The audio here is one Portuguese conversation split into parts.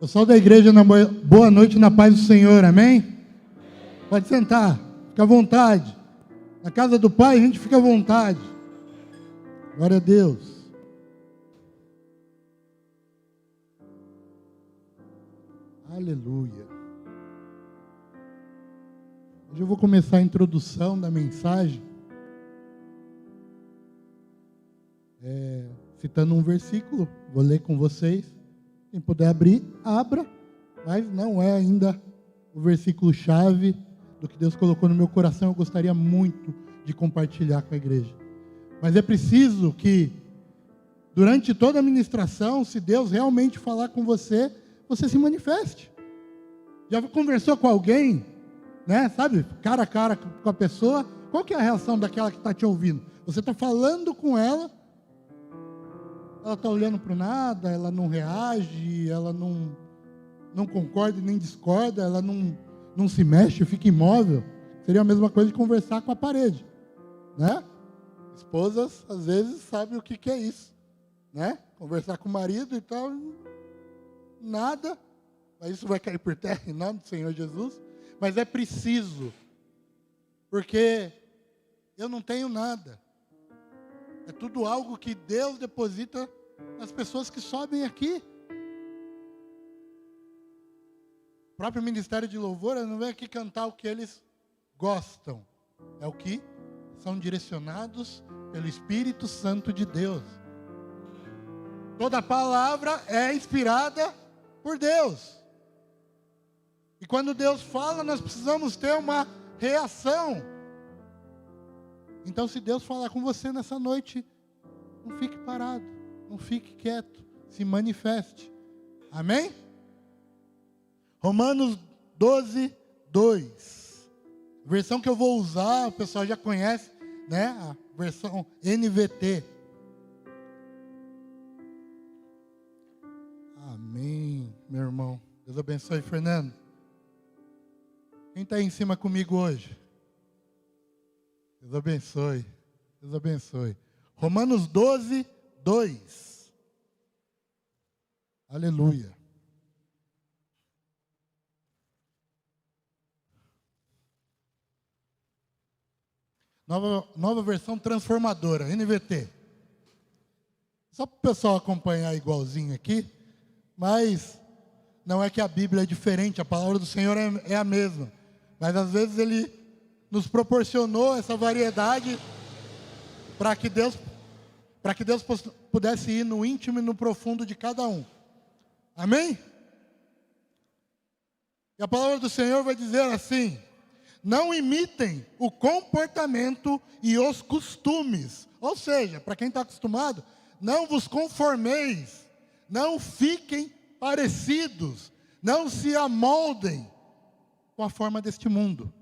Pessoal da igreja, boa noite na paz do Senhor, amém? Pode sentar, fica à vontade. Na casa do Pai a gente fica à vontade. Glória a Deus. Aleluia. Hoje eu vou começar a introdução da mensagem citando um versículo. Vou ler com vocês. Quem puder abrir, abra, mas não é ainda o versículo-chave do que Deus colocou no meu coração. Eu gostaria muito de compartilhar com a igreja. Mas é preciso que, durante toda a ministração, se Deus realmente falar com você, você se manifeste. Já conversou com alguém, né? Sabe, cara a cara com a pessoa? Qual que é a reação daquela que está te ouvindo? Você está falando com ela, ela está olhando para o nada, ela não reage, ela não concorda nem discorda, ela não se mexe, fica imóvel. Seria a mesma coisa de conversar com a parede, né? Esposas, às vezes, sabem o que é isso, né? Conversar com o marido e tal, nada, mas isso vai cair por terra em nome do Senhor Jesus. Mas é preciso, porque eu não tenho nada. É tudo algo que Deus deposita nas pessoas que sobem aqui. O próprio Ministério de Louvor não vem aqui cantar o que eles gostam. É o que são direcionados pelo Espírito Santo de Deus. Toda palavra é inspirada por Deus. E quando Deus fala, nós precisamos ter uma reação. Então, se Deus falar com você nessa noite, não fique parado, não fique quieto, se manifeste. Amém? Romanos 12, 2. A versão que eu vou usar, o pessoal já conhece, né? A versão NVT. Amém, meu irmão. Deus abençoe, Fernando. Quem está aí em cima comigo hoje? Deus abençoe. Deus abençoe. Romanos 12, 2. Aleluia. Nova versão transformadora, NVT. Só para o pessoal acompanhar igualzinho aqui, mas não é que a Bíblia é diferente, a palavra do Senhor é a mesma. Mas às vezes Ele nos proporcionou essa variedade para que Deus pudesse ir no íntimo e no profundo de cada um. Amém? E a palavra do Senhor vai dizer assim: não imitem o comportamento e os costumes. Ou seja, para quem está acostumado, não vos conformeis, não fiquem parecidos, não se amoldem com a forma deste mundo.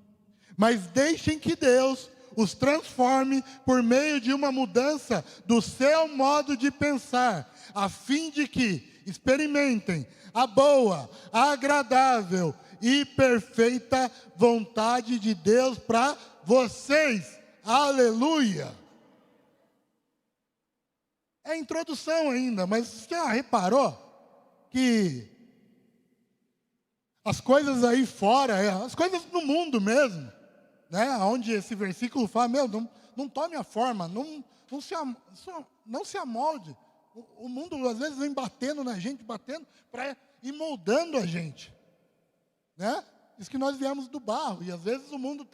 Mas deixem que Deus os transforme por meio de uma mudança do seu modo de pensar, a fim de que experimentem a boa, agradável e perfeita vontade de Deus para vocês. Aleluia! É introdução ainda, mas você já reparou que as coisas aí fora, as coisas no mundo mesmo, né, onde esse versículo fala, não tome a forma, não se amolde. O mundo às vezes vem batendo na gente, para ir moldando a gente, né? Diz que nós viemos do barro, e às vezes o mundo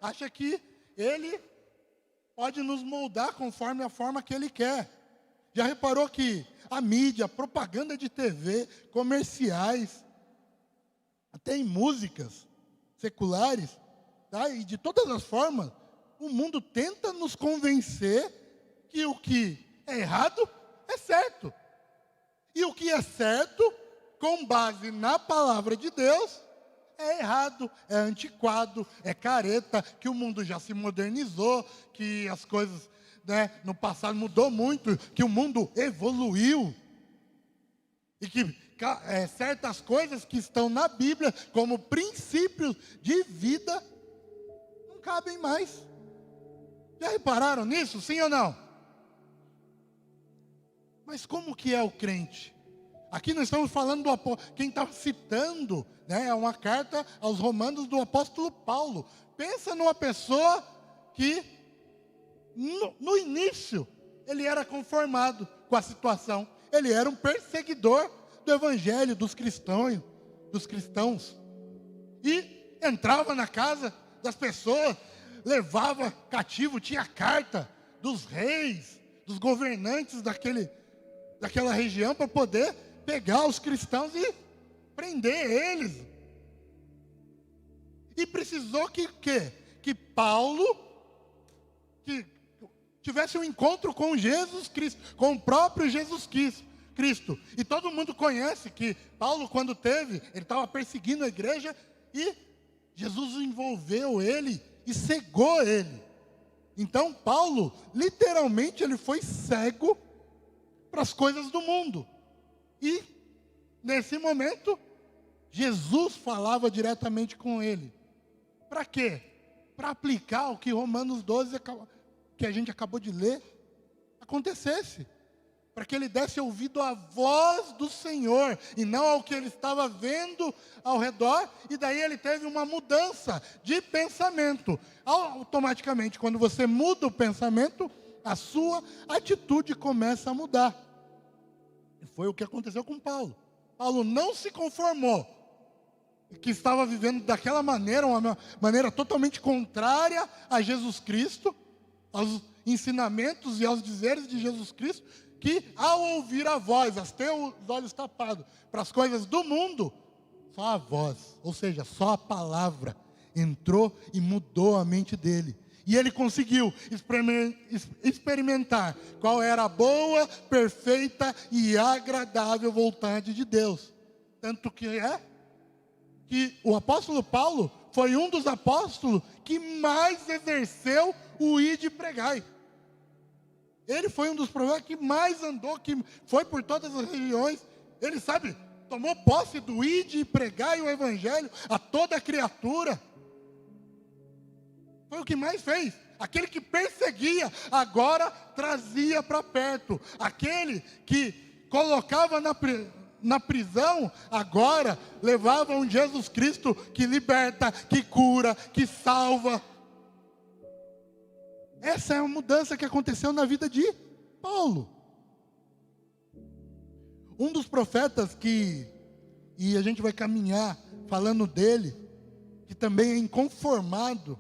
acha que ele pode nos moldar conforme a forma que ele quer. Já reparou que a mídia, a propaganda de TV, comerciais, até em músicas seculares, tá? E de todas as formas, o mundo tenta nos convencer que o que é errado é certo. E o que é certo, com base na palavra de Deus, é errado, é antiquado, é careta, que o mundo já se modernizou, que as coisas, né, no passado mudou muito, que o mundo evoluiu. E que certas coisas que estão na Bíblia como princípios de vida não cabem mais. Já repararam nisso, sim ou não? Mas como que é o crente? Aqui nós estamos falando do apóstolo, quem está citando, né, é uma carta aos Romanos do apóstolo Paulo. Pensa numa pessoa que, no início, ele era conformado com a situação. Ele era um perseguidor do evangelho, dos cristãos. E entrava na casa das pessoas, levava cativo, tinha carta dos reis, dos governantes daquela região, para poder pegar os cristãos e prender eles. E precisou que Paulo que tivesse um encontro com Jesus Cristo, com o próprio Jesus Cristo. E todo mundo conhece que Paulo, quando ele estava perseguindo a igreja, e Jesus envolveu ele e cegou ele. Então Paulo, literalmente, ele foi cego para as coisas do mundo. E, nesse momento, Jesus falava diretamente com ele. Para quê? Para aplicar o que Romanos 12, que a gente acabou de ler, acontecesse. Para que ele desse ouvido à voz do Senhor, e não ao que ele estava vendo ao redor. E daí ele teve uma mudança de pensamento. Automaticamente, quando você muda o pensamento, a sua atitude começa a mudar. E foi o que aconteceu com Paulo. Paulo não se conformou, que estava vivendo daquela maneira, uma maneira totalmente contrária a Jesus Cristo, aos ensinamentos e aos dizeres de Jesus Cristo, que ao ouvir a voz, a ter os olhos tapados para as coisas do mundo, só a voz, ou seja, só a palavra, entrou e mudou a mente dele. E ele conseguiu experimentar qual era a boa, perfeita e agradável vontade de Deus. Tanto que o apóstolo Paulo foi um dos apóstolos que mais exerceu o ir de pregai. Ele foi um dos profetas que mais andou, que foi por todas as regiões. Ele, tomou posse do ir de pregai o evangelho a toda criatura. Foi o que mais fez. Aquele que perseguia, agora trazia para perto. Aquele que colocava na prisão, agora levava um Jesus Cristo que liberta, que cura, que salva. Essa é a mudança que aconteceu na vida de Paulo. Um dos profetas e a gente vai caminhar falando dele, que também é inconformado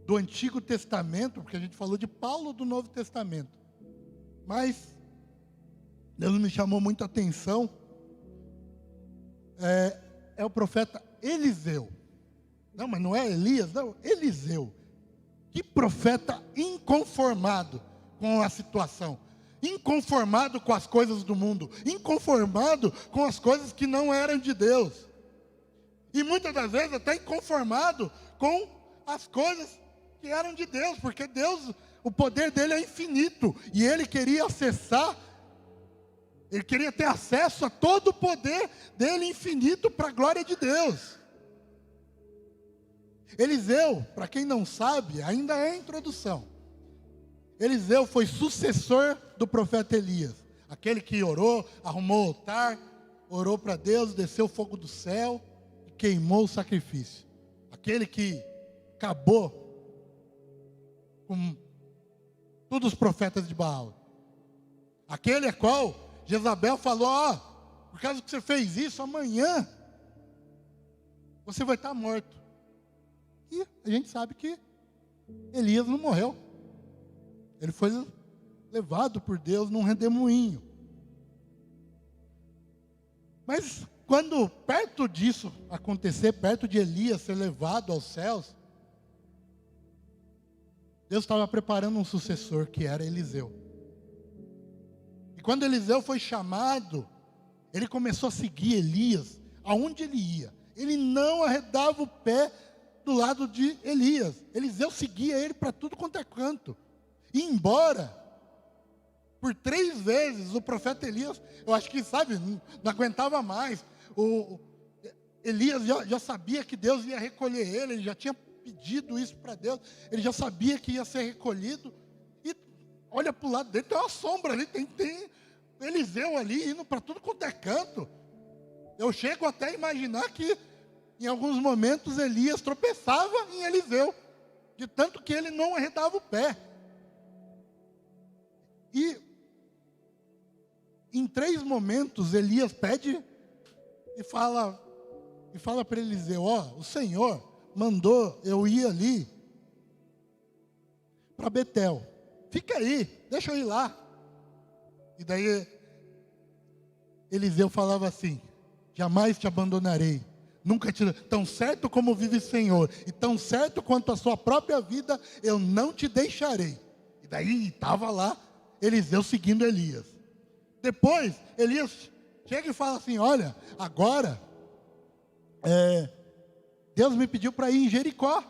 do Antigo Testamento, porque a gente falou de Paulo do Novo Testamento. Mas Deus me chamou muita atenção, é o profeta Eliseu. Não, mas não é Elias, não, Eliseu. Que profeta inconformado com a situação, inconformado com as coisas do mundo, inconformado com as coisas que não eram de Deus. E muitas das vezes até inconformado com as coisas que eram de Deus, porque Deus, o poder dele é infinito, e ele queria ele queria ter acesso a todo o poder dele infinito para a glória de Deus. Eliseu, para quem não sabe, ainda é a introdução. Eliseu foi sucessor do profeta Elias. Aquele que orou, arrumou o altar, orou para Deus, desceu o fogo do céu e queimou o sacrifício. Aquele que acabou com todos os profetas de Baal. Aquele a qual Jezabel falou, por causa que você fez isso, amanhã você vai estar morto. E a gente sabe que Elias não morreu. Ele foi levado por Deus num redemoinho. Mas quando perto disso acontecer, perto de Elias ser levado aos céus, Deus estava preparando um sucessor, que era Eliseu. E quando Eliseu foi chamado, ele começou a seguir Elias aonde ele ia. Ele não arredava o pé do lado de Elias. Eliseu seguia ele para tudo quanto é canto. E embora, por 3 vezes, o profeta Elias, eu acho que, não aguentava mais. Elias já sabia que Deus ia recolher ele já tinha pedido isso para Deus, ele já sabia que ia ser recolhido. E olha para o lado dele, tem uma sombra ali, tem Eliseu ali indo para tudo quanto é canto. Eu chego até a imaginar que em alguns momentos Elias tropeçava em Eliseu, de tanto que ele não arredava o pé. E em 3 momentos Elias pede e fala para Eliseu: o Senhor mandou eu ir ali para Betel. Fica aí, deixa eu ir lá. E daí Eliseu falava assim: jamais te abandonarei, nunca te... Tão certo como vive o Senhor, e tão certo quanto a sua própria vida, eu não te deixarei. E daí estava lá Eliseu seguindo Elias. Depois Elias chega e fala assim: olha, agora Deus me pediu para ir em Jericó.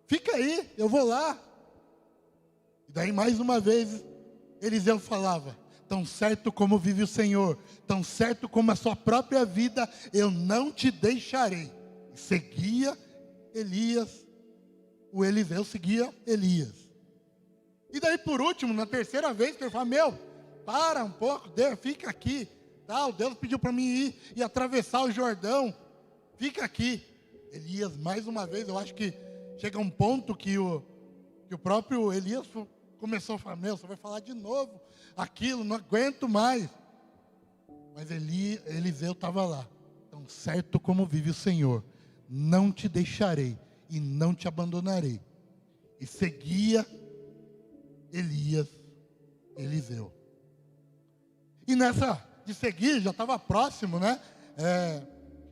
Fica aí, eu vou lá. E daí mais uma vez Eliseu falava: tão certo como vive o Senhor, tão certo como a sua própria vida, eu não te deixarei. E seguia Elias, o Eliseu seguia Elias. E daí por último, na terceira vez, que ele fala: para um pouco, Deus, fica aqui. Deus pediu para mim ir e atravessar o Jordão. Fica aqui. Elias, mais uma vez, eu acho que chega um ponto que o próprio Elias começou a falar: você vai falar de novo aquilo, não aguento mais. Mas Eliseu estava lá: tão certo como vive o Senhor, não te deixarei e não te abandonarei. E seguia Eliseu. E nessa de seguir, já estava próximo, né?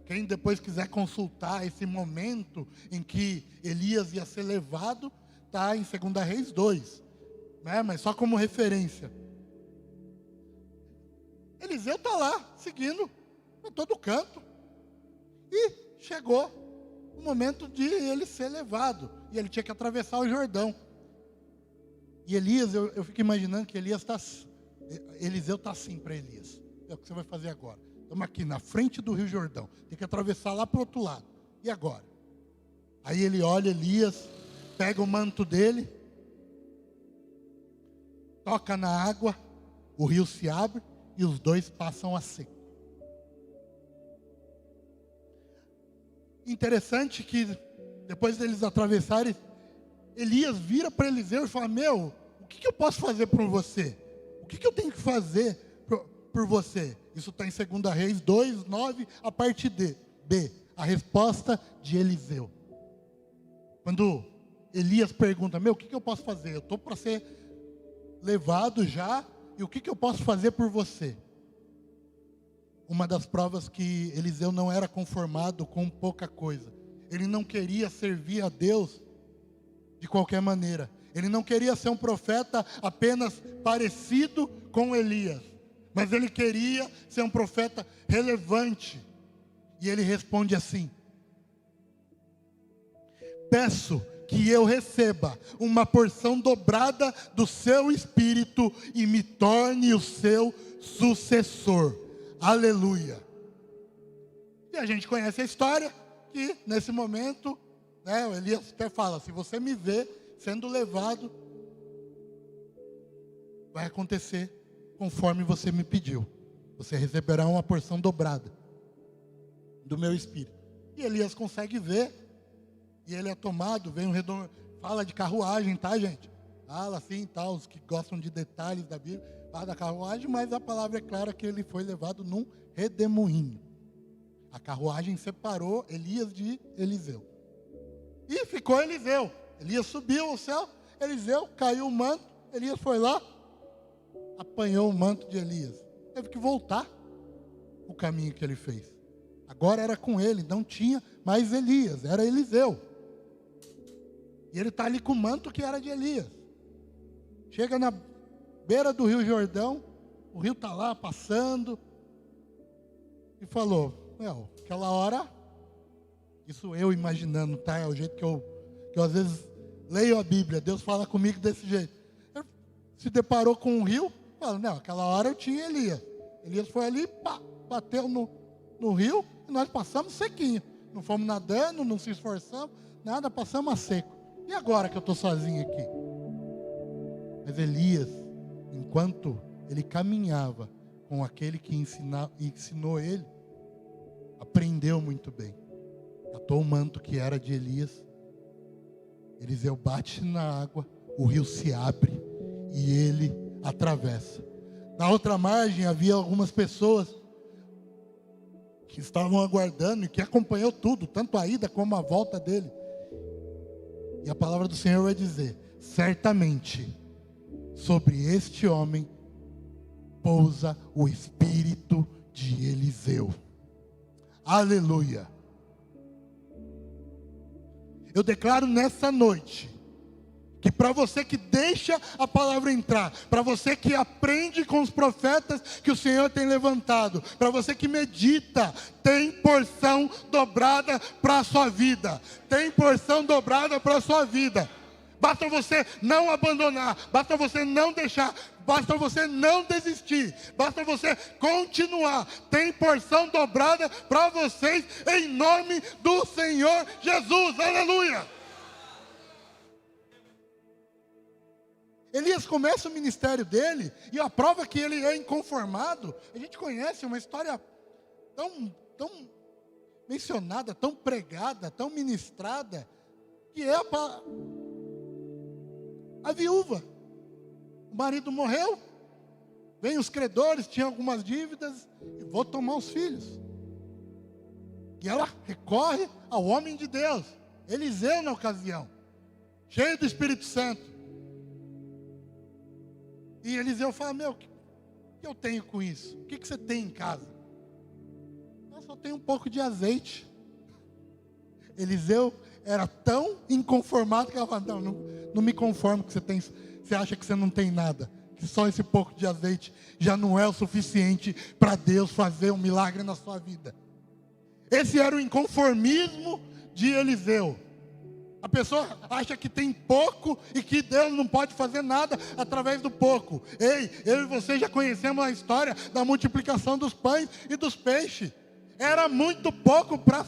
Quem depois quiser consultar esse momento em que Elias ia ser levado, está em 2 Reis 2, né? Mas só como referência. Eliseu está lá, seguindo, em todo canto. E chegou o momento de ele ser levado. E ele tinha que atravessar o Jordão. E Elias, eu fico imaginando que Eliseu está assim para Elias: é o que você vai fazer agora. Estamos aqui na frente do Rio Jordão, tem que atravessar lá para o outro lado. E agora? Aí ele olha Elias, pega o manto dele, toca na água, o rio se abre e os dois passam a seco. Interessante que depois deles atravessarem, Elias vira para Eliseu e fala: o que eu posso fazer por você? O que eu tenho que fazer por você? Isso está em 2 Reis 2, 9, a parte B, a resposta de Eliseu. Quando Elias pergunta: o que eu posso fazer? Eu estou para ser levado já, e o que eu posso fazer por você? Uma das provas que Eliseu não era conformado com pouca coisa. Ele não queria servir a Deus de qualquer maneira. Ele não queria ser um profeta apenas parecido com Elias, mas ele queria ser um profeta relevante. E ele responde assim: peço que eu receba uma porção dobrada do seu espírito e me torne o seu sucessor. Aleluia. E a gente conhece a história, que nesse momento, né, o Elias até fala: se você me vê sendo levado, vai acontecer conforme você me pediu. Você receberá uma porção dobrada do meu espírito. E Elias consegue ver, e ele é tomado, vem um redondo, fala de carruagem, tá, gente? Fala assim, tá, os que gostam de detalhes da Bíblia, fala da carruagem, mas a palavra é clara que ele foi levado num redemoinho. A carruagem separou Elias de Eliseu. E ficou Eliseu. Elias subiu ao céu, Eliseu, caiu o manto, Elias foi lá, apanhou o manto de Elias. Teve que voltar o caminho que ele fez. Agora era com ele, não tinha mais Elias, era Eliseu. E ele está ali com o manto que era de Elias. Chega na beira do Rio Jordão, o rio está lá passando, e falou: aquela hora, isso eu imaginando, tá? É o jeito que eu às vezes leio a Bíblia, Deus fala comigo desse jeito. Ele se deparou com um rio, fala: aquela hora eu tinha Elias. Elias foi ali, pá, bateu no rio, e nós passamos sequinho. Não fomos nadando, não se esforçamos, nada, passamos a seco. E agora que eu estou sozinho aqui? Mas Elias, enquanto ele caminhava com aquele que ensinou ele, aprendeu muito bem. Catou o manto que era de Elias. Eliseu bate na água, o rio se abre e ele atravessa. Na outra margem havia algumas pessoas que estavam aguardando e que acompanhou tudo, tanto a ida como a volta dele. E a palavra do Senhor vai dizer: certamente sobre este homem pousa o espírito de Eliseu. Aleluia. Eu declaro nessa noite que para você que deixa a palavra entrar, para você que aprende com os profetas que o Senhor tem levantado, para você que medita, tem porção dobrada para a sua vida. Tem porção dobrada para a sua vida. Basta você não abandonar, basta você não deixar, basta você não desistir, basta você continuar. Tem porção dobrada para vocês em nome do Senhor Jesus. Aleluia. Elias começa o ministério dele, e a prova que ele é inconformado, a gente conhece uma história tão mencionada, tão pregada, tão ministrada, que é a viúva. O marido morreu, vem os credores, tinha algumas dívidas, e vou tomar os filhos. E ela recorre ao homem de Deus, Eliseu na ocasião, cheio do Espírito Santo. E Eliseu fala: meu, o que eu tenho com isso? O que você tem em casa? Eu só tenho um pouco de azeite. Eliseu era tão inconformado que ela fala: não me conformo que você tem. Você acha que você não tem nada, que só esse pouco de azeite já não é o suficiente para Deus fazer um milagre na sua vida. Esse era o inconformismo de Eliseu. A pessoa acha que tem pouco e que Deus não pode fazer nada através do pouco. Ei, eu e você já conhecemos a história da multiplicação dos pães e dos peixes. Era muito pouco para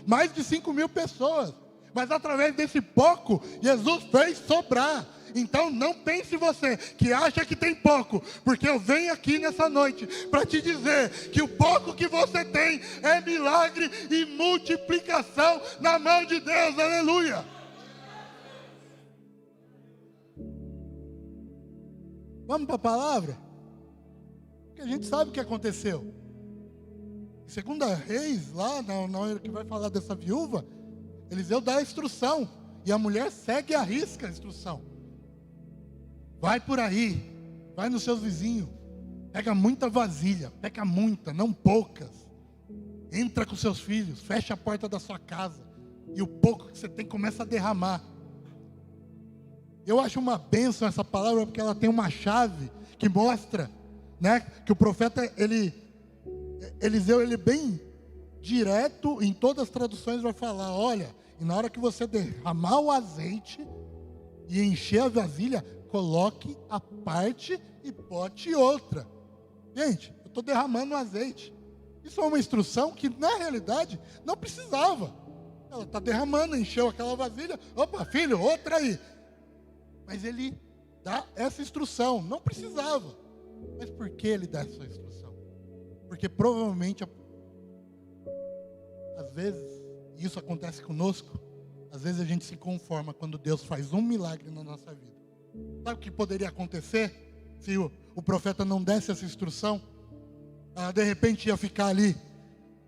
mais de 5.000 pessoas. Mas através desse pouco, Jesus fez sobrar. Então não pense você que acha que tem pouco, porque eu venho aqui nessa noite para te dizer que o pouco que você tem é milagre e multiplicação na mão de Deus. Aleluia. Vamos para a palavra? Porque a gente sabe o que aconteceu. Em 2 Reis, lá na hora que vai falar dessa viúva, Eliseu dá a instrução, e a mulher segue à risca a instrução. Vai por aí, vai nos seus vizinhos, pega muita vasilha, pega muita, não poucas. Entra com seus filhos, fecha a porta da sua casa, e o pouco que você tem começa a derramar. Eu acho uma bênção essa palavra, porque ela tem uma chave que mostra, né, que o profeta, Eliseu, ele bem direto, em todas as traduções vai falar: olha, e na hora que você derramar o azeite e encher a vasilha, coloque a parte e bote outra. Gente, eu estou derramando o azeite. Isso é uma instrução que na realidade não precisava. Ela está derramando, encheu aquela vasilha. Opa, filho, outra aí. Mas ele dá essa instrução. Não precisava. Mas por que ele dá essa instrução? Porque provavelmente, às vezes, e isso acontece conosco, às vezes a gente se conforma quando Deus faz um milagre na nossa vida. Sabe o que poderia acontecer se o profeta não desse essa instrução? De repente ia ficar ali: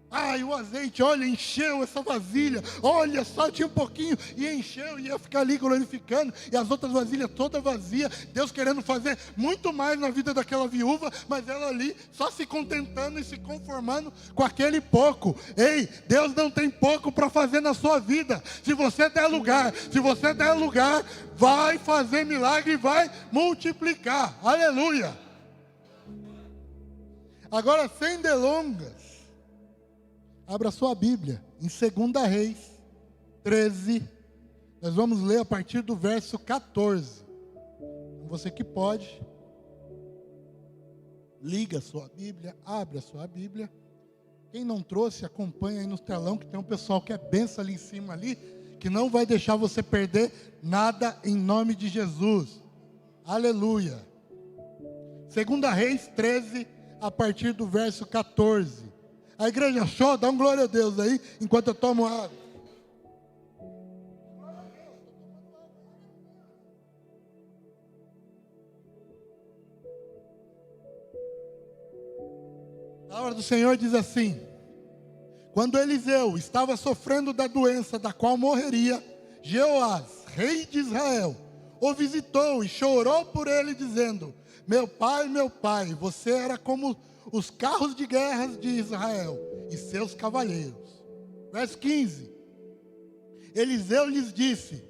ai, o azeite, olha, encheu essa vasilha, olha só, tinha um pouquinho, e encheu, e ia ficar ali glorificando, e as outras vasilhas todas vazias, Deus querendo fazer muito mais na vida daquela viúva, mas ela ali só se contentando e se conformando com aquele pouco. Ei, Deus não tem pouco para fazer na sua vida. Se você der lugar, vai fazer milagre e vai multiplicar. Aleluia. Agora, sem delongas, abra sua Bíblia em 2 Reis 13. Nós vamos ler a partir do verso 14. Você que pode, liga a sua Bíblia, abre a sua Bíblia. Quem não trouxe, acompanha aí no telão, que tem um pessoal que é benção ali em cima ali, que não vai deixar você perder nada em nome de Jesus. Aleluia. 2 Reis 13, a partir do verso 14. A igreja achou? Dá um glória a Deus aí, enquanto eu tomo água. A palavra do Senhor diz assim: quando Eliseu estava sofrendo da doença da qual morreria, Jeoás, rei de Israel, o visitou e chorou por ele, dizendo: meu pai, você era como os carros de guerra de Israel e seus cavaleiros. Verso 15. Eliseu lhes disse: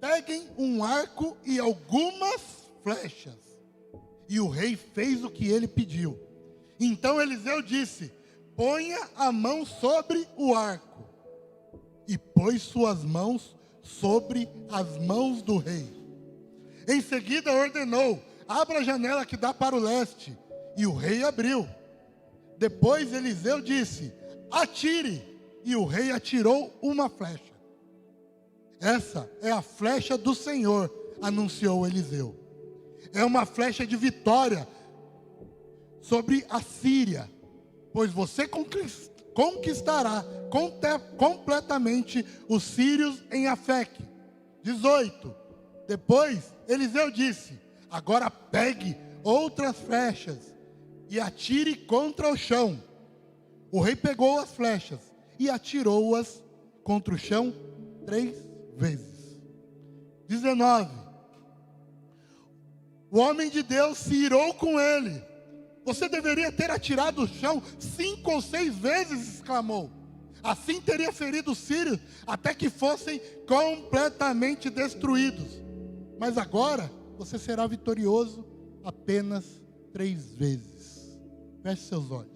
peguem um arco e algumas flechas. E o rei fez o que ele pediu. Então Eliseu disse: ponha a mão sobre o arco. E pôs suas mãos sobre as mãos do rei. Em seguida ordenou: abra a janela que dá para o leste. E o rei abriu. Depois Eliseu disse: atire. E o rei atirou uma flecha. Essa é a flecha do Senhor, anunciou Eliseu. É uma flecha de vitória sobre a Síria, pois você conquistará completamente os sírios em Afeque. 18. Depois Eliseu disse: agora pegue outras flechas e atire contra o chão. O rei pegou as flechas e atirou-as contra o chão 3 vezes. 19. O homem de Deus se irou com ele. Você deveria ter atirado o chão 5 ou 6 vezes, exclamou. Assim teria ferido os sírios até que fossem completamente destruídos. Mas agora você será vitorioso apenas 3 vezes. Feche seus olhos.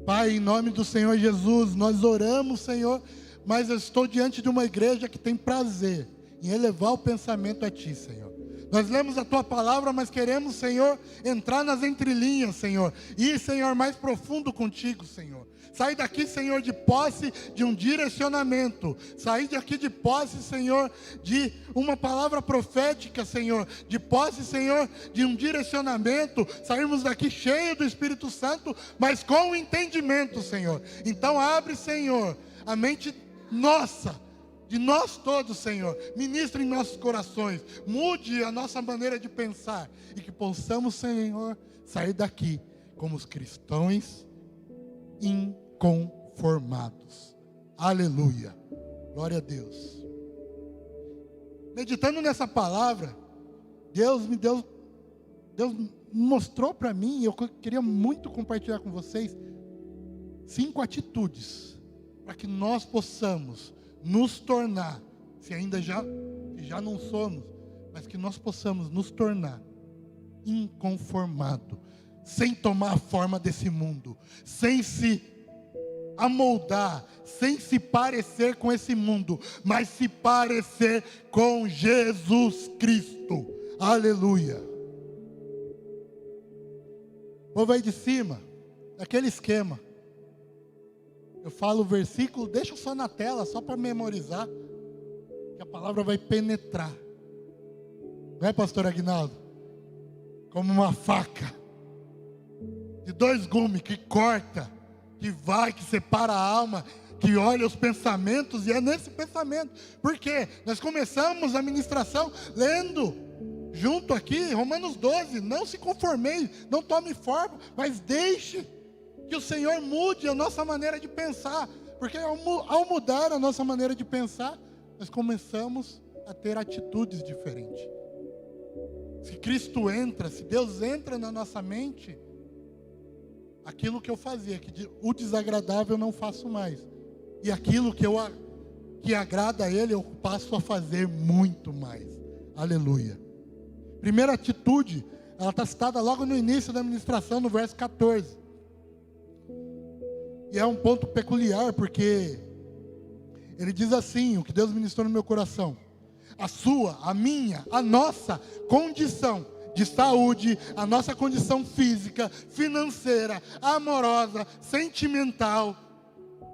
Pai, em nome do Senhor Jesus, nós oramos, Senhor, mas eu estou diante de uma igreja que tem prazer em elevar o pensamento a Ti, Senhor. Nós lemos a Tua palavra, mas queremos, Senhor, entrar nas entrelinhas, Senhor. Ir, Senhor, mais profundo contigo, Senhor. Sair daqui, Senhor, de posse de um direcionamento. Sair daqui de posse, Senhor, de uma palavra profética, Senhor. De posse, Senhor, de um direcionamento. Sairmos daqui cheio do Espírito Santo, mas com entendimento, Senhor. Então abre, Senhor, a mente nossa, de nós todos, Senhor. Ministre em nossos corações. Mude a nossa maneira de pensar. E que possamos, Senhor, sair daqui como os cristãos inconformados. Aleluia. Glória a Deus. Meditando nessa palavra, Deus mostrou para mim, e eu queria muito compartilhar com vocês, 5 atitudes para que nós possamos nos tornar, se já não somos, mas que nós possamos nos tornar inconformados, sem tomar a forma desse mundo, sem se amoldar, sem se parecer com esse mundo, mas se parecer com Jesus Cristo. Aleluia. O povo aí de cima, aquele esquema. Eu falo o versículo, deixa só na tela, só para memorizar, que a palavra vai penetrar. Não é, pastor Aguinaldo? Como uma faca, de 2 gumes, que corta, que vai, que separa a alma, que olha os pensamentos, e é nesse pensamento. Por quê? Nós começamos a ministração lendo, junto aqui, Romanos 12, não se conformei, não tome forma, mas deixe que o Senhor mude a nossa maneira de pensar, porque ao mudar a nossa maneira de pensar, nós começamos a ter atitudes diferentes. Se Cristo entra, se Deus entra na nossa mente, aquilo que eu fazia, o desagradável eu não faço mais, e aquilo que agrada a Ele, eu passo a fazer muito mais. Aleluia. Primeira atitude, ela está citada logo no início da ministração, no verso 14. E é um ponto peculiar, porque ele diz assim, o que Deus ministrou no meu coração: a sua, a minha, a nossa condição de saúde, a nossa condição física, financeira, amorosa, sentimental,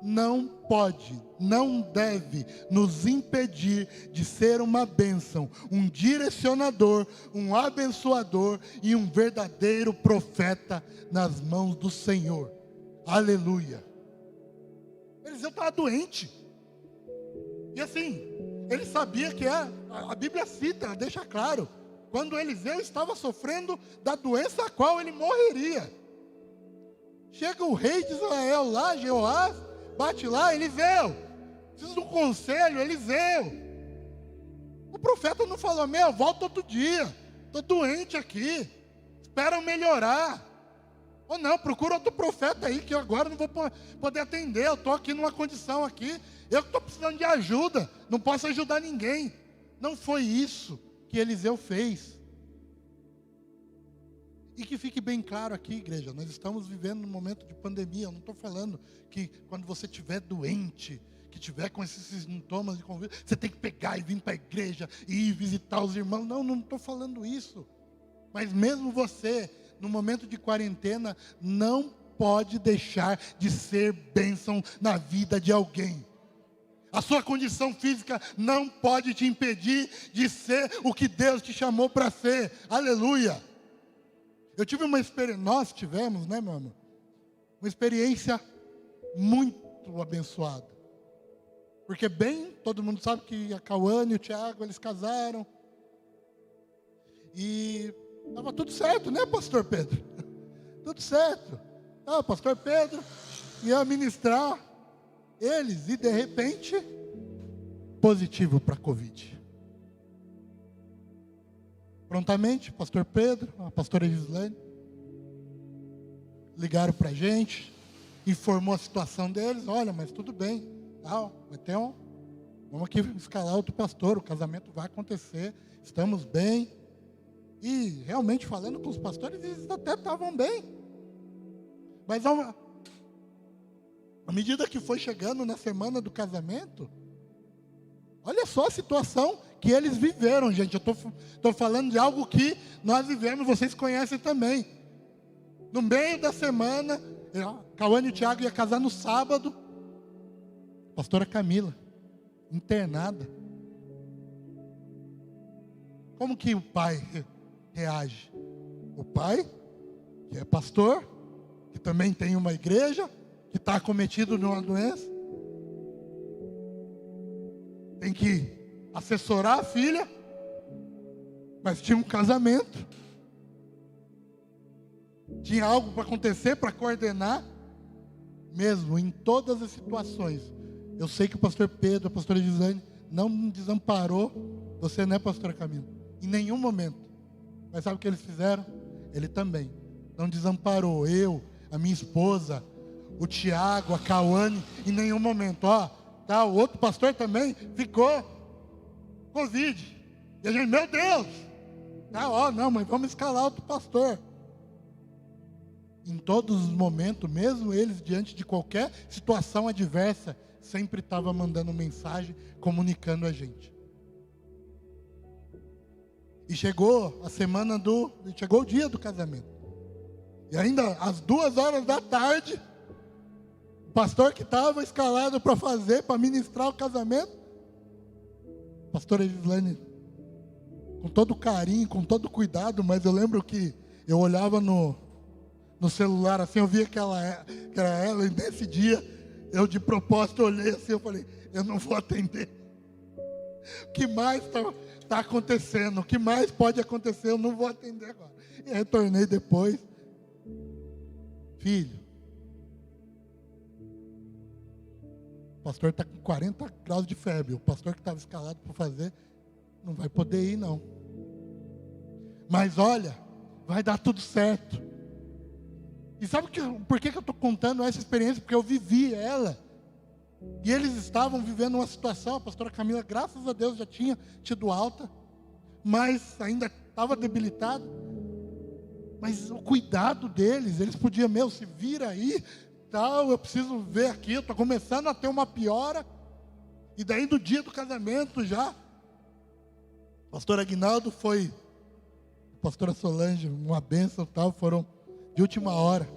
não pode, não deve nos impedir de ser uma bênção, um direcionador, um abençoador e um verdadeiro profeta nas mãos do Senhor. Aleluia. Eliseu estava doente. E assim, ele sabia que a Bíblia cita, deixa claro, quando Eliseu estava sofrendo da doença a qual ele morreria. Chega o rei de Israel lá, Jeoás, bate lá, Eliseu, preciso de um conselho, Eliseu. O profeta não falou, volta outro dia, estou doente aqui, espera eu melhorar. Ou não, procura outro profeta aí, que eu agora não vou poder atender, eu estou aqui numa condição aqui, eu estou precisando de ajuda, não posso ajudar ninguém. Não foi isso que Eliseu fez. E que fique bem claro aqui, igreja, nós estamos vivendo um momento de pandemia. Eu não estou falando que quando você estiver doente, que estiver com esses sintomas de Covid, você tem que pegar e vir para a igreja e ir visitar os irmãos. Não estou falando isso. Mas mesmo você, no momento de quarentena, não pode deixar de ser bênção na vida de alguém. A sua condição física não pode te impedir de ser o que Deus te chamou para ser. Aleluia. Eu tive uma experiência, nós tivemos, né, meu amor? Uma experiência muito abençoada. Porque todo mundo sabe que a Cauane e o Tiago, eles casaram. E estava tudo certo, né, pastor Pedro? Tudo certo. O pastor Pedro ia ministrar eles e de repente, positivo para a Covid. Prontamente, pastor Pedro, a pastora Gislane, ligaram para a gente, informou a situação deles, olha, mas tudo bem, vamos aqui escalar outro pastor, o casamento vai acontecer, estamos bem. E realmente falando com os pastores, eles até estavam bem. Mas à medida que foi chegando na semana do casamento, olha só a situação que eles viveram, gente. Eu estou falando de algo que nós vivemos, vocês conhecem também. No meio da semana, Cauane e o Tiago iam casar no sábado. Pastora Camila, internada. Como que o pai reage? O pai, que é pastor, que também tem uma igreja, que está acometido de uma doença, tem que assessorar a filha, mas tinha um casamento, tinha algo para acontecer, para coordenar, mesmo em todas as situações. Eu sei que o pastor Pedro, a pastora Gislane, não me desamparou, você, né, pastora Camila? Em nenhum momento. Mas sabe o que eles fizeram? Ele também não desamparou, a minha esposa, o Tiago, a Cauane, em nenhum momento. O outro pastor também ficou Covid. E a gente, meu Deus! Não, mas vamos escalar outro pastor. Em todos os momentos, mesmo eles diante de qualquer situação adversa, sempre estava mandando mensagem, comunicando a gente. E chegou chegou o dia do casamento. E ainda às 2h da tarde, o pastor que estava escalado para ministrar o casamento, a pastora Gislane, com todo carinho, com todo cuidado, mas eu lembro que eu olhava no celular assim, eu via que era ela, e nesse dia, eu de propósito olhei assim, eu falei, eu não vou atender. O que mais está acontecendo? O que mais pode acontecer? Eu não vou atender agora. E retornei depois. Filho, o pastor está com 40 graus de febre. O pastor que estava escalado para fazer, não vai poder ir não. Mas olha, vai dar tudo certo. E sabe por que eu estou contando essa experiência? Porque eu vivi ela. E eles estavam vivendo uma situação, a pastora Camila, graças a Deus, já tinha tido alta, mas ainda estava debilitada. Mas o cuidado deles, eles podiam, se vira aí, eu preciso ver aqui, eu estou começando a ter uma piora. E daí no dia do casamento já, o pastor Aguinaldo foi, a pastora Solange, uma bênção foram de última hora.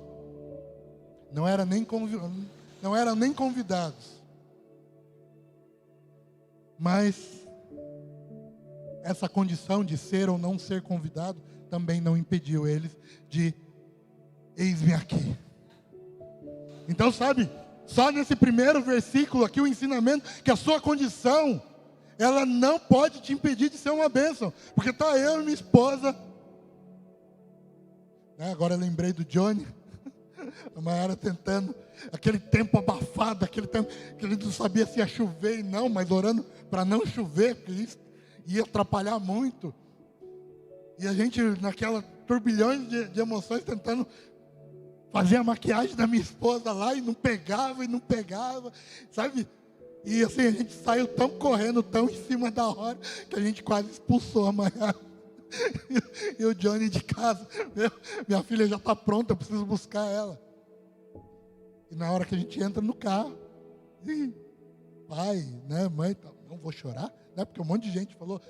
Não eram nem convidados. Mas essa condição de ser ou não ser convidado também não impediu eles de: eis-me aqui. Então, sabe, só nesse primeiro versículo aqui o ensinamento que a sua condição, ela não pode te impedir de ser uma bênção. Porque está eu e minha esposa. Agora eu lembrei do Johnny. A Mayara tentando, aquele tempo abafado, aquele tempo que ele não sabia se ia chover e não, mas orando para não chover, porque isso ia atrapalhar muito. E a gente, naquela turbilhões de emoções, tentando fazer a maquiagem da minha esposa lá, e não pegava, sabe? E assim, a gente saiu tão correndo, tão em cima da hora, que a gente quase expulsou a Mayara. E o Johnny de casa: minha filha já está pronta, eu preciso buscar ela. E na hora que a gente entra no carro, pai, né, mãe, não vou chorar, né? Porque um monte de gente falou: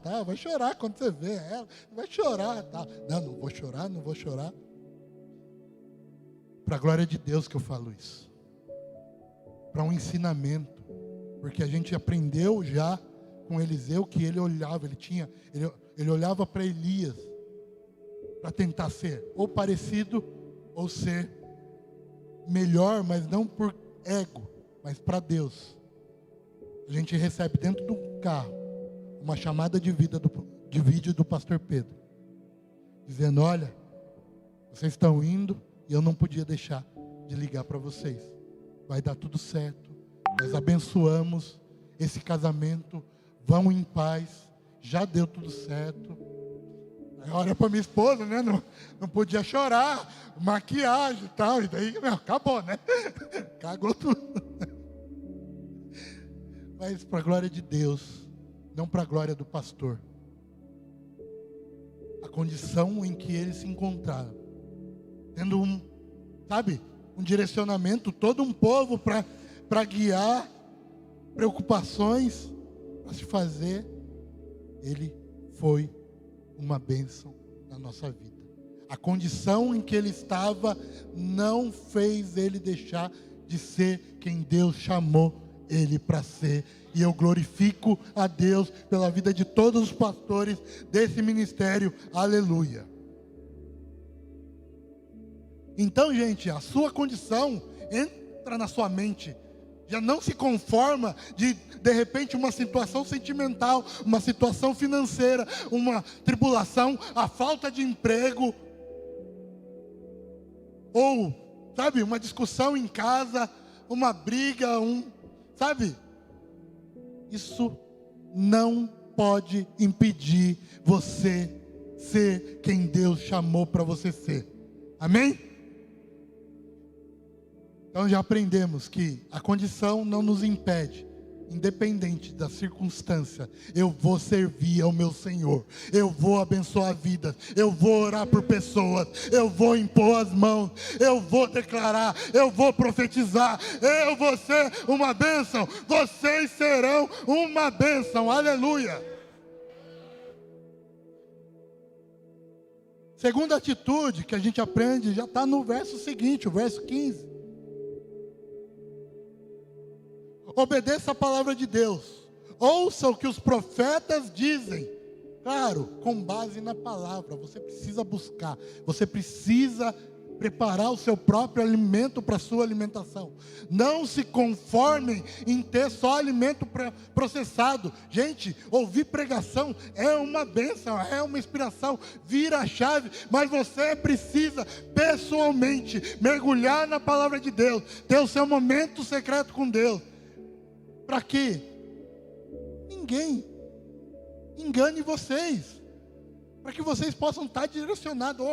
tá, vai chorar quando você vê ela, vai chorar, tá? Não vou chorar. Para a glória de Deus que eu falo isso. Para um ensinamento, porque a gente aprendeu já com Eliseu que ele olhava, ele olhava para Elias para tentar ser ou parecido ou ser melhor, mas não por ego, mas para Deus. A gente recebe dentro do carro uma chamada de vídeo do pastor Pedro, dizendo: olha, vocês estão indo e eu não podia deixar de ligar para vocês. Vai dar tudo certo, nós abençoamos esse casamento, vão em paz, já deu tudo certo. Aí olha para minha esposa, né? Não podia chorar, maquiagem e tal, e daí acabou, né? Cagou tudo. Mas para a glória de Deus, não para a glória do pastor. A condição em que eles se encontraram, tendo um direcionamento, todo um povo para guiar, preocupações para se fazer, ele foi uma bênção na nossa vida. A condição em que ele estava não fez ele deixar de ser quem Deus chamou ele para ser. E eu glorifico a Deus pela vida de todos os pastores desse ministério. Aleluia. Então, gente, a sua condição entra na sua mente. Já não se conforma de repente, uma situação sentimental, uma situação financeira, uma tribulação, a falta de emprego, ou, uma discussão em casa, uma briga, isso não pode impedir você ser quem Deus chamou para você ser. Amém? Então já aprendemos que a condição não nos impede, independente da circunstância. Eu vou servir ao meu Senhor, eu vou abençoar vidas, eu vou orar por pessoas, eu vou impor as mãos, eu vou declarar, eu vou profetizar, eu vou ser uma bênção, vocês serão uma bênção. Aleluia. Segunda atitude que a gente aprende já está no verso seguinte, o verso 15. Obedeça a palavra de Deus. Ouça o que os profetas dizem. Claro, com base na palavra. Você precisa buscar. Você precisa preparar o seu próprio alimento para a sua alimentação. Não se conformem em ter só alimento processado. Gente, ouvir pregação é uma bênção, é uma inspiração, vira a chave, mas você precisa pessoalmente mergulhar na palavra de Deus, ter o seu momento secreto com Deus, para que ninguém engane vocês, para que vocês possam estar direcionados.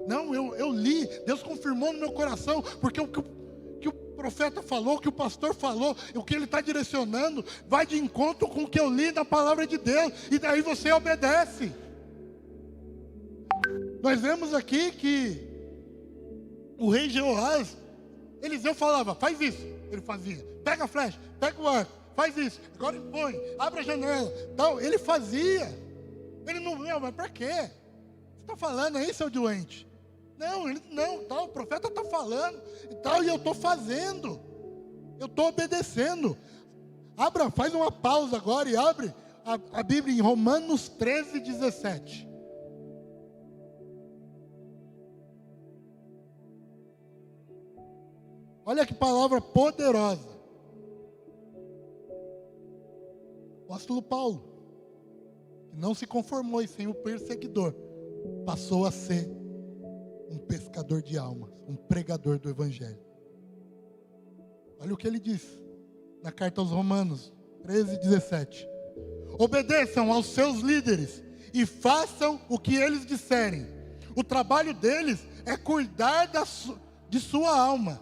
Não, eu li, Deus confirmou no meu coração, porque o que o profeta falou, o que o pastor falou, o que ele está direcionando, vai de encontro com o que eu li na palavra de Deus, e daí você obedece. Nós vemos aqui que o rei Jeoás, Eliseu falava: faz isso, ele fazia. Pega a flecha, pega o arco, faz isso, agora põe, abre a janela, tal. Ele fazia. Ele não, mas para quê? Você está falando aí, seu doente? Não, tal, o profeta está falando e tal, e eu estou fazendo, eu estou obedecendo. Faz uma pausa agora e abre a Bíblia em Romanos 13, 17. Olha que palavra poderosa. O apóstolo Paulo, que não se conformou e sem o perseguidor, passou a ser um pescador de almas, um pregador do Evangelho. Olha o que ele diz na carta aos Romanos 13, 17. Obedeçam aos seus líderes e façam o que eles disserem. O trabalho deles é cuidar de sua alma,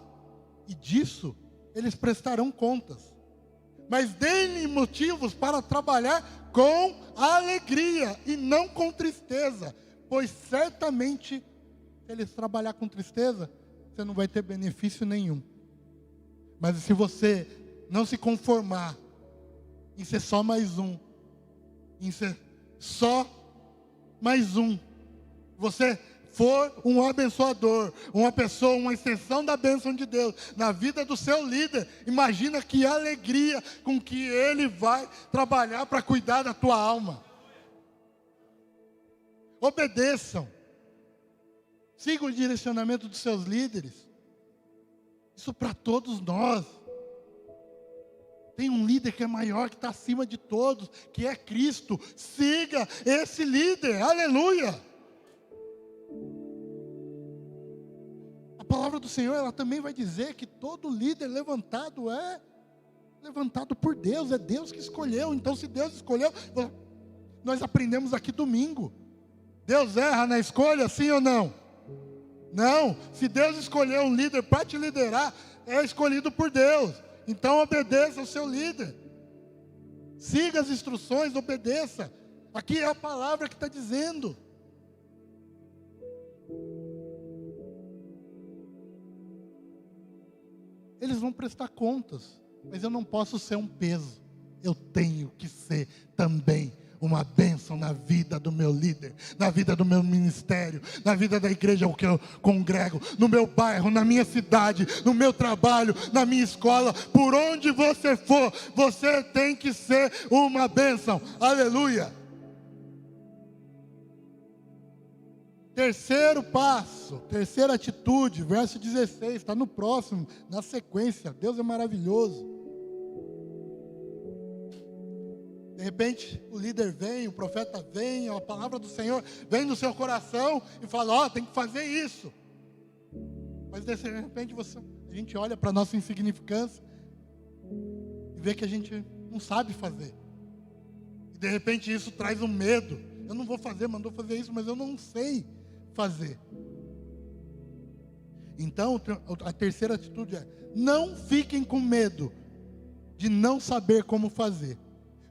e disso eles prestarão contas. Mas deem-lhe motivos para trabalhar com alegria e não com tristeza, pois certamente, se eles trabalhar com tristeza, você não vai ter benefício nenhum. Mas se você não se conformar em ser só mais um, em ser só mais um, você for um abençoador, uma pessoa, uma extensão da bênção de Deus na vida do seu líder, imagina que alegria com que ele vai trabalhar para cuidar da tua alma. Obedeçam, sigam o direcionamento dos seus líderes. Isso para todos nós. Tem um líder que é maior, que está acima de todos, que é Cristo. Siga esse líder, aleluia. A palavra do Senhor, ela também vai dizer que todo líder levantado é levantado por Deus, é Deus que escolheu. Então, se Deus escolheu, nós aprendemos aqui domingo, Deus erra na escolha, sim ou não? Não, se Deus escolheu um líder para te liderar, é escolhido por Deus. Então obedeça ao seu líder, siga as instruções, obedeça. Aqui é a palavra que está dizendo. Eles vão prestar contas, mas eu não posso ser um peso. Eu tenho que ser também uma bênção na vida do meu líder, na vida do meu ministério, na vida da igreja que eu congrego, no meu bairro, na minha cidade, no meu trabalho, na minha escola, por onde você for, você tem que ser uma bênção, aleluia. Terceiro passo, terceira atitude, verso 16, está no próximo, na sequência. Deus é maravilhoso. De repente o líder vem, o profeta vem, a palavra do Senhor vem no seu coração e fala, tem que fazer isso. Mas de repente a gente olha para a nossa insignificância e vê que a gente não sabe fazer. E de repente isso traz um medo. Eu não vou fazer, mandou fazer isso, mas eu não sei fazer. Então a terceira atitude é: não fiquem com medo de não saber como fazer,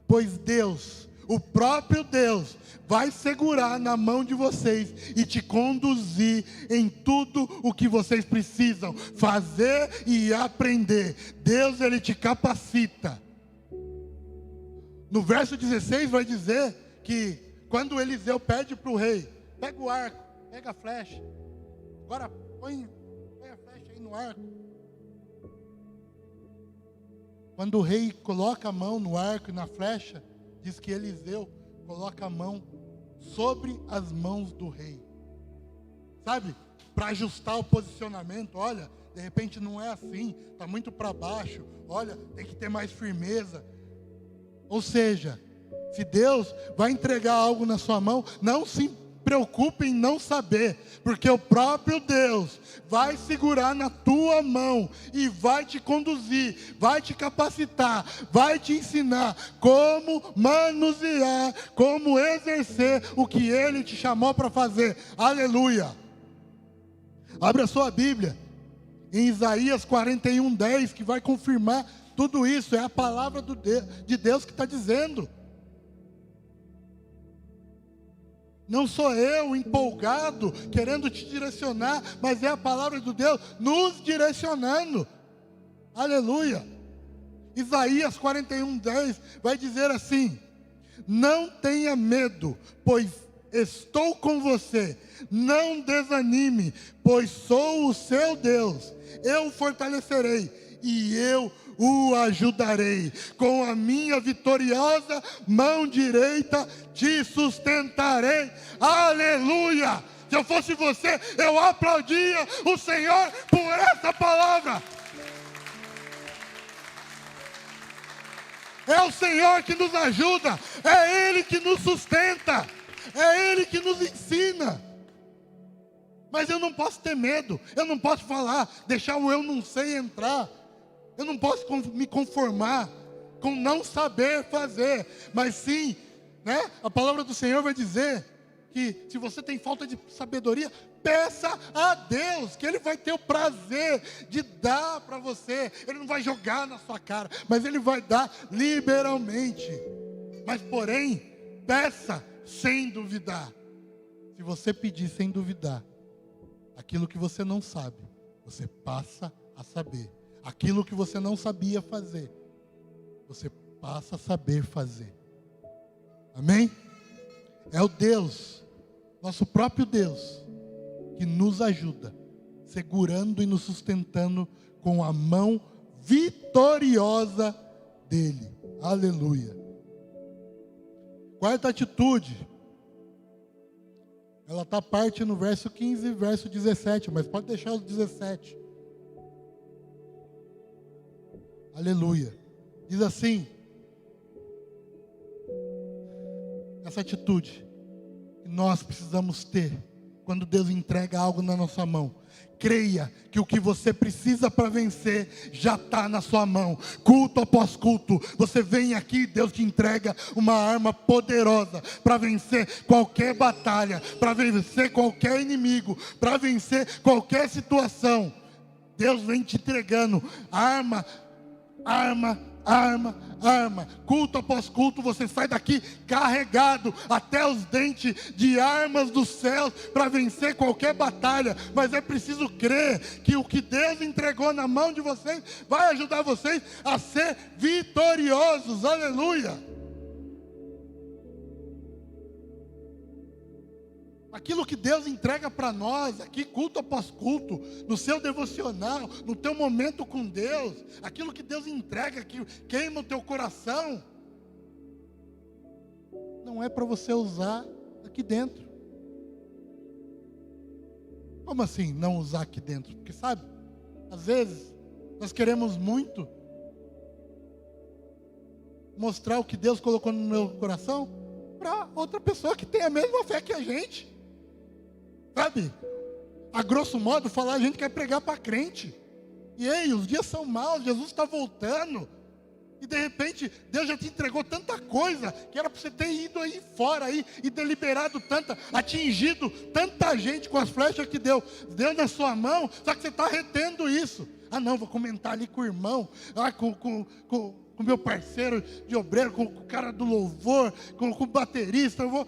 pois Deus, o próprio Deus, vai segurar na mão de vocês e te conduzir em tudo o que vocês precisam fazer e aprender. Deus, Ele te capacita. No verso 16 vai dizer que quando Eliseu pede para o rei, pega o arco, pega a flecha, agora põe a flecha aí no arco. Quando o rei coloca a mão no arco e na flecha, diz que Eliseu coloca a mão sobre as mãos do rei. Sabe? Para ajustar o posicionamento. Olha, de repente não é assim, está muito para baixo. Olha, tem que ter mais firmeza. Ou seja, se Deus vai entregar algo na sua mão, não se preocupe em não saber, porque o próprio Deus vai segurar na tua mão e vai te conduzir, vai te capacitar, vai te ensinar como manusear, como exercer o que Ele te chamou para fazer. Aleluia! Abre a sua Bíblia em Isaías 41:10, que vai confirmar tudo isso. É a palavra de Deus que está dizendo. Não sou eu empolgado, querendo te direcionar, mas é a palavra de Deus nos direcionando. Aleluia. Isaías 41:10 vai dizer assim: não tenha medo, pois estou com você. Não desanime, pois sou o seu Deus. Eu o fortalecerei e eu o ajudarei. Com a minha vitoriosa mão direita te sustentarei. Aleluia! Se eu fosse você, eu aplaudia o Senhor por essa palavra. É o Senhor que nos ajuda, é Ele que nos sustenta, é Ele que nos ensina. Mas eu não posso ter medo, eu não posso falar, deixar o eu não sei entrar. Eu não posso me conformar com não saber fazer, mas sim, né? A palavra do Senhor vai dizer que se você tem falta de sabedoria, peça a Deus, que Ele vai ter o prazer de dar para você. Ele não vai jogar na sua cara, mas Ele vai dar liberalmente. Mas porém, peça sem duvidar. Se você pedir sem duvidar, aquilo que você não sabe, você passa a saber. Aquilo que você não sabia fazer, você passa a saber fazer. Amém? É o Deus, nosso próprio Deus, que nos ajuda, segurando e nos sustentando com a mão vitoriosa dEle. Aleluia. Quarta atitude, ela está parte no verso 15 e verso 17, mas pode deixar os 17. Aleluia. Diz assim, essa atitude que nós precisamos ter quando Deus entrega algo na nossa mão. Creia que o que você precisa para vencer já está na sua mão. Culto após culto, você vem aqui e Deus te entrega uma arma poderosa para vencer qualquer batalha, para vencer qualquer inimigo, para vencer qualquer situação. Deus vem te entregando arma, culto após culto, você sai daqui carregado até os dentes de armas dos céus para vencer qualquer batalha, mas é preciso crer que o que Deus entregou na mão de vocês vai ajudar vocês a ser vitoriosos. Aleluia! Aquilo que Deus entrega para nós, aqui culto após culto, no seu devocional, no teu momento com Deus, aquilo que Deus entrega, que queima o teu coração, não é para você usar aqui dentro. Como assim não usar aqui dentro? Porque sabe, às vezes nós queremos muito mostrar o que Deus colocou no meu coração para outra pessoa que tem a mesma fé que a gente. Sabe, a grosso modo, falar a gente quer pregar para crente. E ei, os dias são maus, Jesus está voltando. E de repente, Deus já te entregou tanta coisa, que era para você ter ido aí fora aí, e deliberado tanta, atingido tanta gente com as flechas que deu na sua mão, só que você está retendo isso. Ah não, vou comentar ali com o irmão, com o meu parceiro de obreiro, com o cara do louvor, com o baterista, eu vou...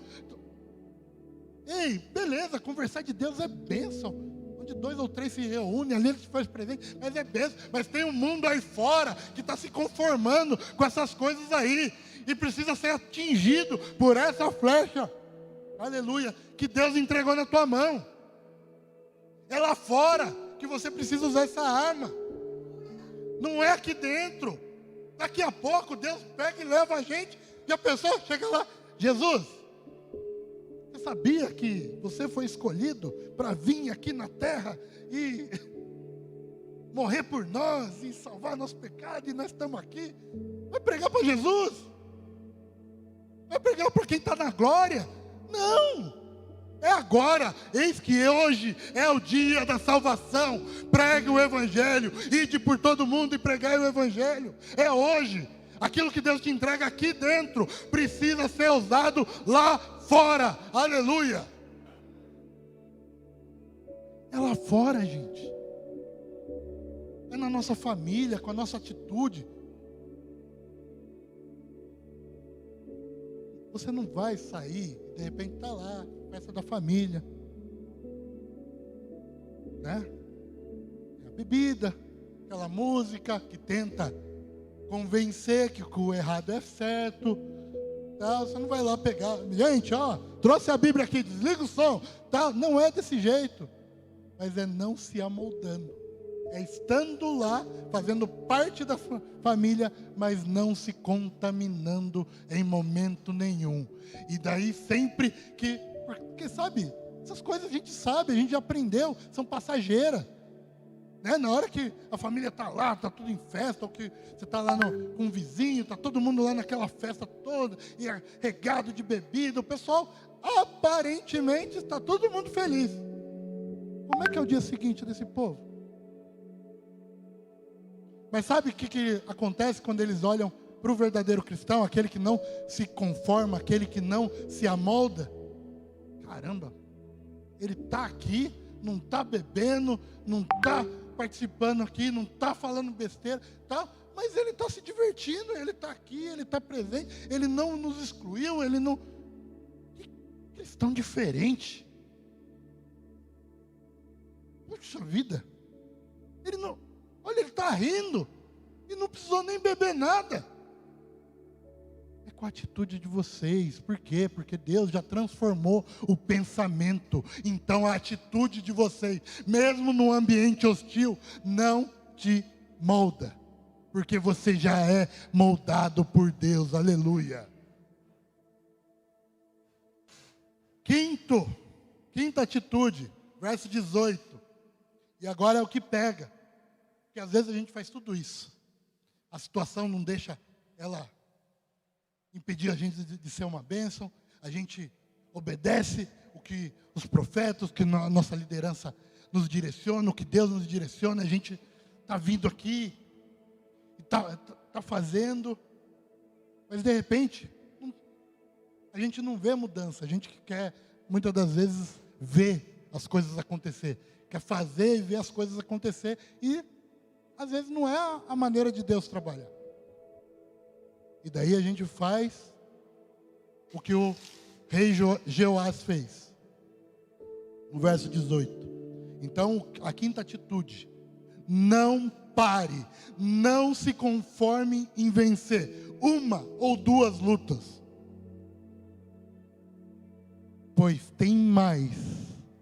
Ei, beleza, conversar de Deus é bênção. Onde 2 ou 3 se reúnem, ali Ele se faz presente, mas é bênção. Mas tem um mundo aí fora que está se conformando com essas coisas aí. E precisa ser atingido por essa flecha. Aleluia, que Deus entregou na tua mão. É lá fora que você precisa usar essa arma. Não é aqui dentro. Daqui a pouco Deus pega e leva a gente. E a pessoa chega lá, Jesus... Você sabia que você foi escolhido para vir aqui na terra e morrer por nós e salvar nosso pecado, e nós estamos aqui? Vai pregar para Jesus? Vai pregar para quem está na glória? Não! É agora, eis que hoje é o dia da salvação. Pregue o Evangelho, ide por todo mundo e pregai o Evangelho. É hoje. Aquilo que Deus te entrega aqui dentro precisa ser usado lá fora. Aleluia. É lá fora, gente. É na nossa família, com a nossa atitude. Você não vai sair, de repente está lá, festa da família, né? A bebida, aquela música que tenta convencer que o errado é certo, tá? Você não vai lá pegar, gente, ó, trouxe a Bíblia aqui, desliga o som, tá? Não é desse jeito, mas é não se amoldando, é estando lá, fazendo parte da família, mas não se contaminando em momento nenhum. E daí sempre porque sabe, essas coisas a gente sabe, a gente já aprendeu, são passageiras. Né? Na hora que a família está lá, está tudo em festa, ou que você está lá com um vizinho, está todo mundo lá naquela festa toda, e é regado de bebida, o pessoal aparentemente está todo mundo feliz. Como é que é o dia seguinte desse povo? Mas sabe o que acontece quando eles olham para o verdadeiro cristão, aquele que não se conforma, aquele que não se amolda? Caramba, ele está aqui, não está bebendo, não está participando aqui, não está falando besteira, tá? Mas ele está se divertindo, ele está aqui, ele está presente, ele não nos excluiu, ele não... Que cristão diferente. Puxa vida, ele não... Olha, ele está rindo e não precisou nem beber nada. É com a atitude de vocês. Por quê? Porque Deus já transformou o pensamento. Então a atitude de vocês, mesmo no ambiente hostil, não te molda. Porque você já é moldado por Deus. Aleluia. Quinta atitude, verso 18. E agora é o que pega. Porque às vezes a gente faz tudo isso. A situação não deixa ela impedir a gente de ser uma bênção. A gente obedece o que os profetas, o que a nossa liderança nos direciona, o que Deus nos direciona. A gente está vindo aqui e está fazendo. Mas de repente, a gente não vê mudança. A gente quer, muitas das vezes, ver as coisas acontecer. Quer fazer e ver as coisas acontecer. E às vezes não é a maneira de Deus trabalhar. E daí a gente faz o que o rei Jeoás fez. No verso 18. Então, a quinta atitude. Não pare. Não se conforme em vencer uma ou duas lutas. Pois tem mais.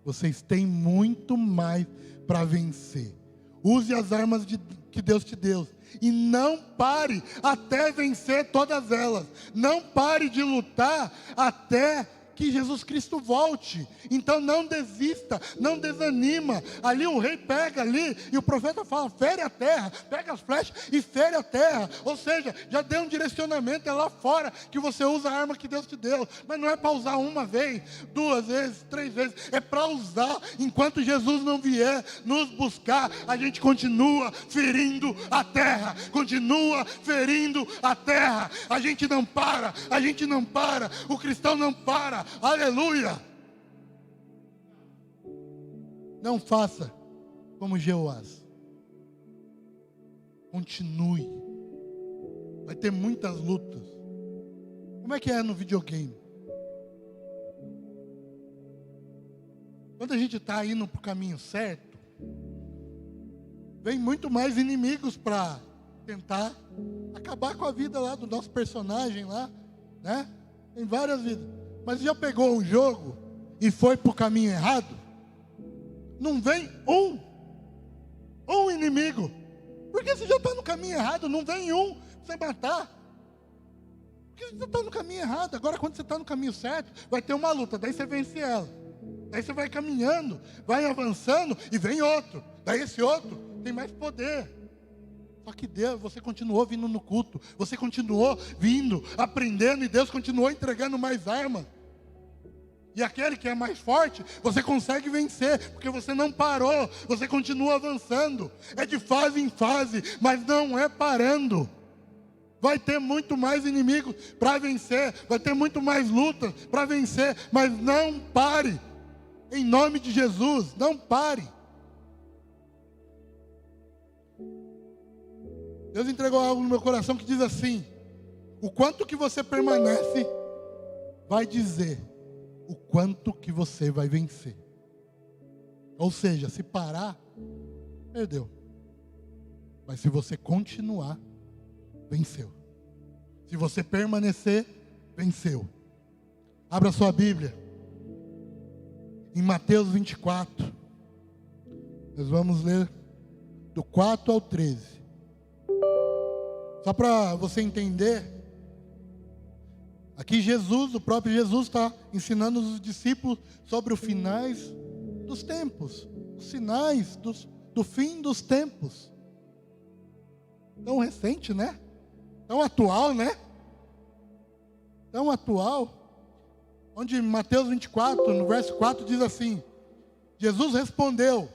Vocês têm muito mais para vencer. Use as armas que Deus te deu. E não pare até vencer todas elas. Não pare de lutar até que Jesus Cristo volte. Então não desista, não desanima. Ali o rei pega ali e o profeta fala, fere a terra, pega as flechas e fere a terra. Ou seja, já deu um direcionamento, é lá fora que você usa a arma que Deus te deu. Mas não é para usar uma vez, duas vezes, três vezes. É para usar enquanto Jesus não vier nos buscar. A gente continua ferindo a terra, continua ferindo a terra. A gente não para, a gente não para. O cristão não para. Aleluia! Não faça como Jeoás. Continue. Vai ter muitas lutas. Como é que é no videogame? Quando a gente está indo para o caminho certo, vem muito mais inimigos para tentar acabar com a vida lá do nosso personagem lá, né? Tem várias vidas. Mas já pegou um jogo e foi para o caminho errado? Não vem um inimigo. Porque você já está no caminho errado, não vem um para você matar. Porque você está no caminho errado. Agora quando você está no caminho certo, vai ter uma luta, daí você vence ela. Daí você vai caminhando, vai avançando e vem outro. Daí esse outro tem mais poder. Só que Deus, você continuou vindo no culto, você continuou vindo, aprendendo, e Deus continuou entregando mais armas. E aquele que é mais forte, você consegue vencer, porque você não parou, você continua avançando. É de fase em fase, mas não é parando. Vai ter muito mais inimigos para vencer, vai ter muito mais lutas para vencer, mas não pare. Em nome de Jesus, não pare. Deus entregou algo no meu coração que diz assim: o quanto que você permanece vai dizer o quanto que você vai vencer. Ou seja, se parar, perdeu. Mas se você continuar, venceu. Se você permanecer, venceu. Abra sua Bíblia. Em Mateus 24. Nós vamos ler do 4 ao 13. Só para você entender, aqui Jesus, o próprio Jesus está ensinando os discípulos sobre os finais dos tempos, os sinais do fim dos tempos. Tão recente, né? Tão atual, né? Tão atual. Onde Mateus 24, no verso 4, diz assim: Jesus respondeu: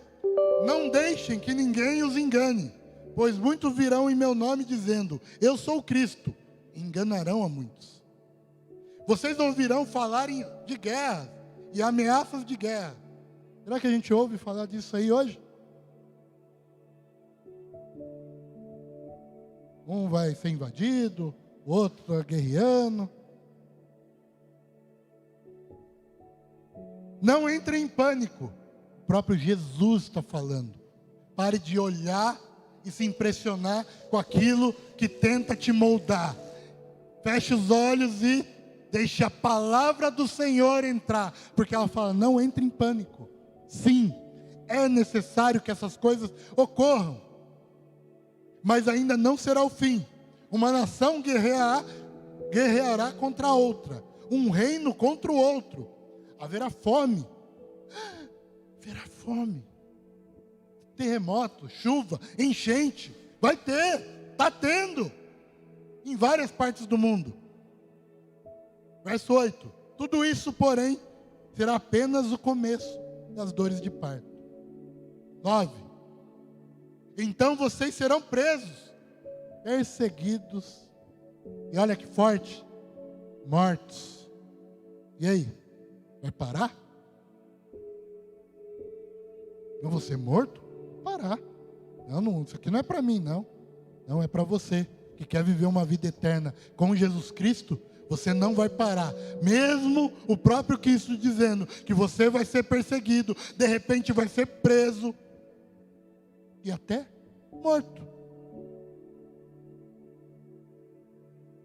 não deixem que ninguém os engane, pois muitos virão em meu nome dizendo, eu sou o Cristo, e enganarão a muitos. Vocês ouvirão falar de guerra e ameaças de guerra. Será que a gente ouve falar disso aí hoje? Um vai ser invadido, o outro está guerreando. Não entre em pânico. O próprio Jesus está falando. Pare de olhar e se impressionar com aquilo que tenta te moldar. Feche os olhos e deixe a palavra do Senhor entrar. Porque ela fala, não entre em pânico. Sim, é necessário que essas coisas ocorram. Mas ainda não será o fim. Uma nação guerreará contra a outra. Um reino contra o outro. Haverá fome. Haverá fome. Terremoto, chuva, enchente. Vai ter, está tendo. Em várias partes do mundo. Verso 8. Tudo isso, porém, será apenas o começo das dores de parto. 9. Então vocês serão presos, perseguidos, e olha que forte, mortos. E aí, vai parar? Eu vou ser morto? Parar. Não, isso aqui não é para mim, não. Não, é para você que quer viver uma vida eterna com Jesus Cristo. Você não vai parar, mesmo o próprio Cristo dizendo que você vai ser perseguido, de repente vai ser preso e até morto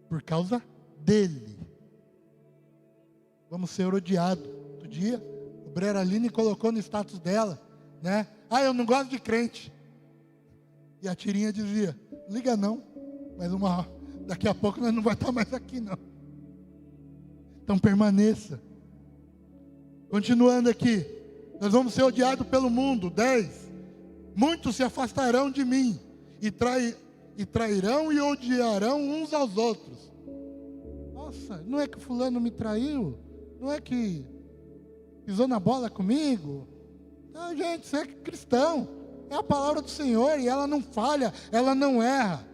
por causa dele. Vamos ser odiados. Outro dia, a Brera Aline colocou no status dela, né? Eu não gosto de crente. E a tirinha dizia, liga não, mas daqui a pouco nós não vai estar mais aqui não. Então permaneça. Continuando aqui, nós vamos ser odiados pelo mundo. 10. Muitos se afastarão de mim e trairão e odiarão uns aos outros. Nossa, não é que fulano me traiu? Não é que pisou na bola comigo? Não, gente, você é cristão. É a palavra do Senhor e ela não falha, ela não erra.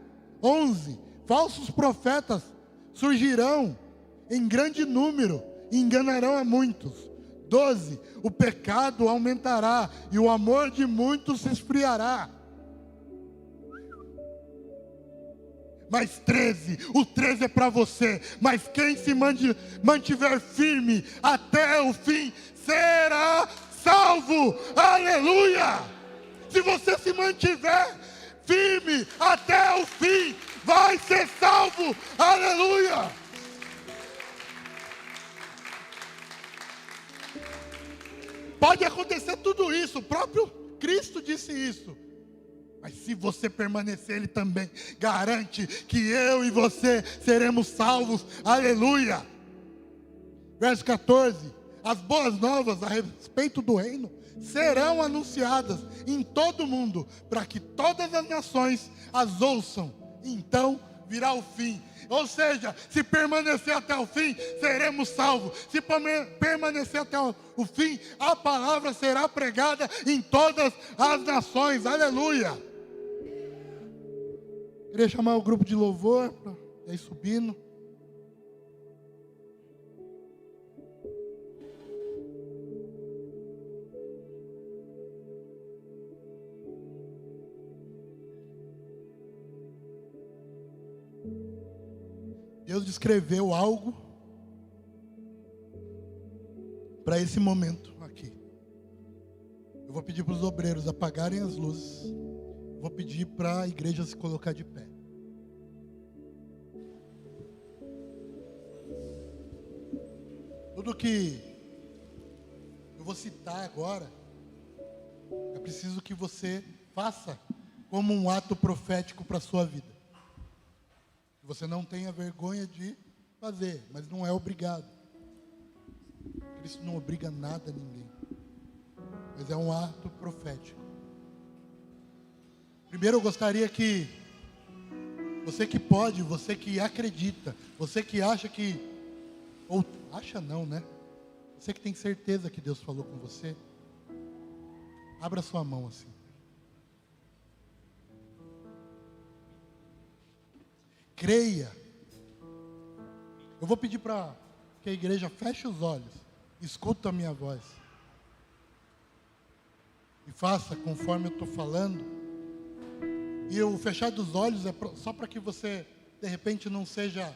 11. Falsos profetas surgirão em grande número e enganarão a muitos. 12. O pecado aumentará e o amor de muitos se esfriará. Mas 13, o 13 é para você. Mas quem se mantiver firme até o fim será salvo. Aleluia! Se você se mantiver firme até o fim, vai ser salvo. Aleluia! Pode acontecer tudo isso, o próprio Cristo disse isso. Mas se você permanecer, Ele também garante que eu e você seremos salvos. Aleluia! Verso 14. As boas novas a respeito do reino serão anunciadas em todo o mundo, para que todas as nações as ouçam. Então virá o fim. Ou seja, se permanecer até o fim, seremos salvos. Se permanecer até o fim, a palavra será pregada em todas as nações. Aleluia! Queria chamar o grupo de louvor para ir subindo. Deus descreveu algo para esse momento aqui. Eu vou pedir para os obreiros apagarem as luzes. Vou pedir para a igreja se colocar de pé. Tudo que eu vou citar agora, é preciso que você faça como um ato profético para a sua vida. Você não tenha vergonha de fazer, mas não é obrigado. Cristo não obriga nada a ninguém, mas é um ato profético. Primeiro eu gostaria que você que pode, você que acredita, você que acha que, ou acha não, né? Você que tem certeza que Deus falou com você, abra sua mão assim. Creia. Eu vou pedir para que a igreja feche os olhos, escuta a minha voz e faça conforme eu estou falando. E o fechar dos olhos é só para que você, de repente, não seja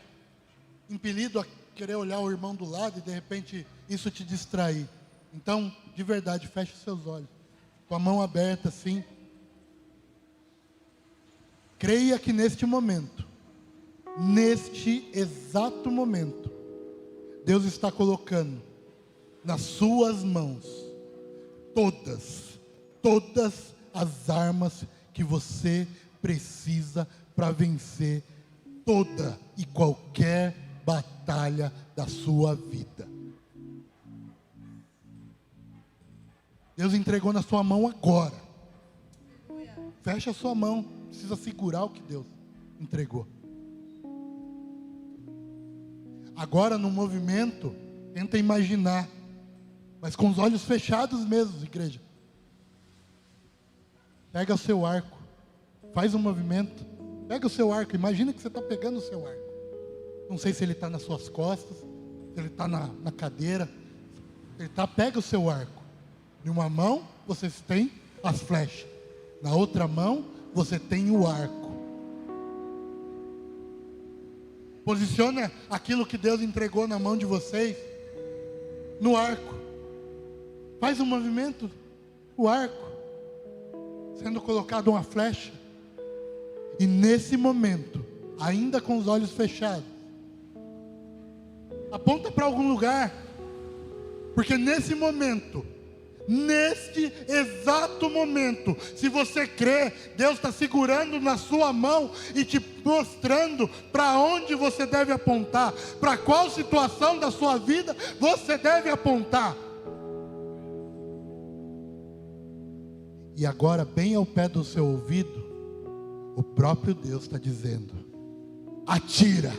impelido a querer olhar o irmão do lado e, de repente, isso te distrair. Então, de verdade, feche os seus olhos, com a mão aberta assim. Creia que neste exato momento, Deus está colocando nas suas mãos todas as armas que você precisa para vencer toda e qualquer batalha da sua vida. Deus entregou na sua mão agora. Fecha a sua mão, precisa segurar o que Deus entregou. Agora no movimento, tenta imaginar, mas com os olhos fechados mesmo, igreja. Pega o seu arco, faz um movimento, pega o seu arco, imagina que você está pegando o seu arco. Não sei se ele está nas suas costas, se ele está na cadeira, pega o seu arco. Em uma mão você tem as flechas, na outra mão você tem o arco. Posiciona aquilo que Deus entregou na mão de vocês no arco. Faz um movimento, o arco sendo colocado uma flecha. E nesse momento, ainda com os olhos fechados, aponta para algum lugar, porque nesse momento, neste exato momento, se você crê, Deus está segurando na sua mão e te mostrando para onde você deve apontar, para qual situação da sua vida você deve apontar. E agora, bem ao pé do seu ouvido, o próprio Deus está dizendo: atira,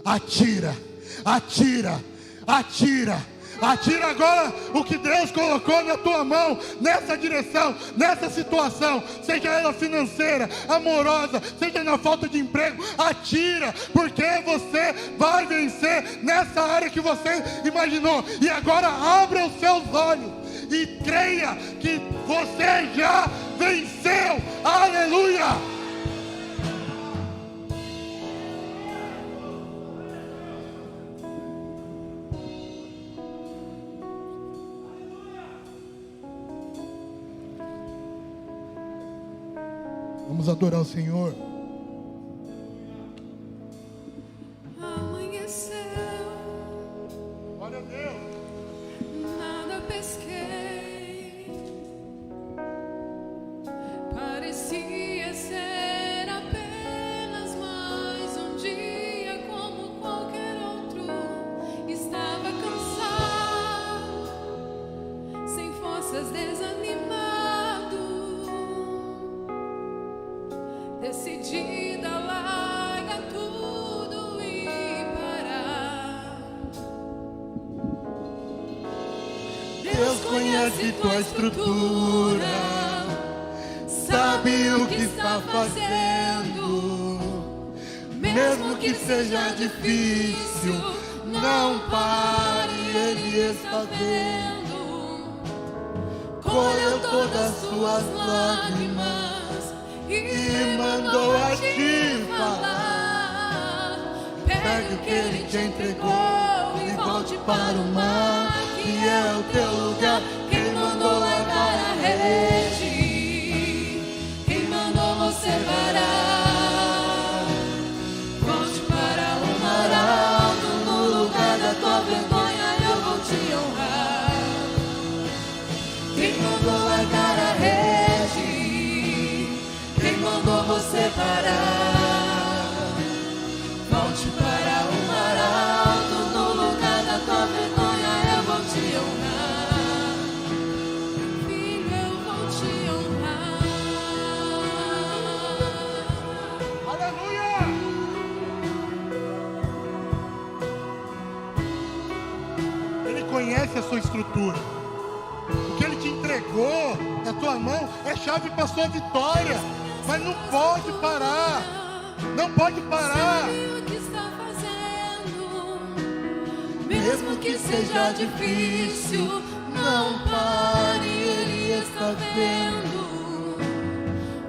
atira, atira, atira. Atira agora o que Deus colocou na tua mão, nessa direção, nessa situação, seja ela financeira, amorosa, seja na falta de emprego. Atira, porque você vai vencer nessa área que você imaginou. E agora abra os seus olhos e creia que você já venceu. Aleluia! Vamos adorar o Senhor. Amanheceu, Glória a Deus. nada pesquei. Parecia ser apenas mais um dia como qualquer outro. Estava cansado, sem forças, desanimado. Decidida a largar tudo e parar. Deus conhece tua estrutura, sabe o que está fazendo. Mesmo que seja difícil, não pare, Ele está vendo. Colheu todas as suas lágrimas e mandou a te falar. Pegue o que Ele te entregou e volte para o mar, que é o teu lugar. Quem mandou largar a rede? Quem mandou você parar? Volte para o mar alto, no lugar da tua vergonha eu vou te honrar. Quem mandou largar a rede? Quem mandou Essa é a sua estrutura. O que Ele te entregou na tua mão é chave para a sua vitória. Mas não pode parar. Não pode parar. Sabe o que está fazendo, mesmo que seja difícil, não pare, Ele está vendo.